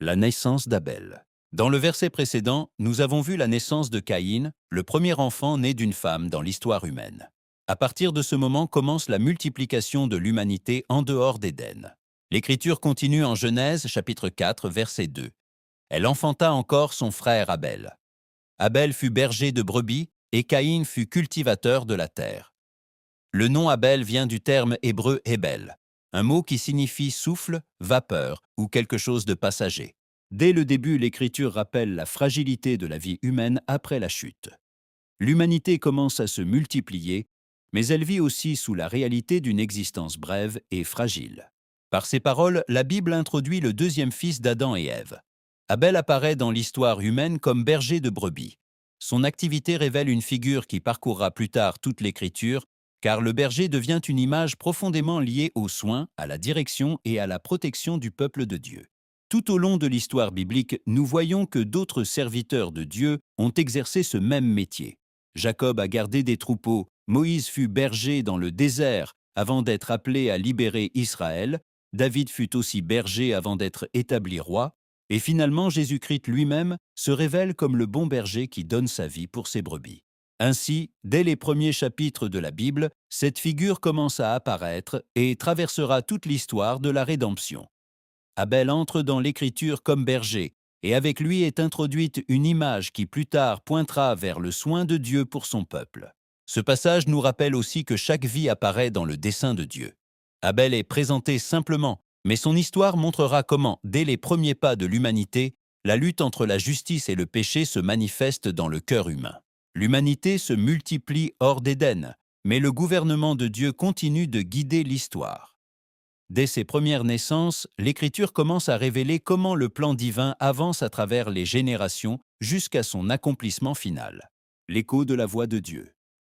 La naissance d'Abel. Dans le verset précédent, nous avons vu la naissance de Caïn, le premier enfant né d'une femme dans l'histoire humaine. À partir de ce moment commence la multiplication de l'humanité en dehors d'Éden. L'Écriture continue en Genèse chapitre 4 verset 2. Elle enfanta encore son frère Abel. Abel fut berger de brebis et Caïn fut cultivateur de la terre. Le nom Abel vient du terme hébreu Hebel, un mot qui signifie souffle, vapeur ou quelque chose de passager. Dès le début, l'Écriture rappelle la fragilité de la vie humaine après la chute. L'humanité commence à se multiplier, mais elle vit aussi sous la réalité d'une existence brève et fragile. Par ces paroles, la Bible introduit le deuxième fils d'Adam et Ève. Abel apparaît dans l'histoire humaine comme berger de brebis. Son activité révèle une figure qui parcourra plus tard toute l'Écriture, car le berger devient une image profondément liée aux soins, à la direction et à la protection du peuple de Dieu. Tout au long de l'histoire biblique, nous voyons que d'autres serviteurs de Dieu ont exercé ce même métier. Jacob a gardé des troupeaux, Moïse fut berger dans le désert avant d'être appelé à libérer Israël, David fut aussi berger avant d'être établi roi, et finalement Jésus-Christ lui-même se révèle comme le bon berger qui donne sa vie pour ses brebis. Ainsi, dès les premiers chapitres de la Bible, cette figure commence à apparaître et traversera toute l'histoire de la rédemption. Abel entre dans l'Écriture comme berger, et avec lui est introduite une image qui plus tard pointera vers le soin de Dieu pour son peuple. Ce passage nous rappelle aussi que chaque vie apparaît dans le dessein de Dieu. Abel est présenté simplement, mais son histoire montrera comment, dès les premiers pas de l'humanité, la lutte entre la justice et le péché se manifeste dans le cœur humain. L'humanité se multiplie hors d'Éden, mais le gouvernement de Dieu continue de guider l'histoire. Dès ses premières naissances, l'Écriture commence à révéler comment le plan divin avance à travers les générations jusqu'à son accomplissement final. L'écho de la voix de Dieu.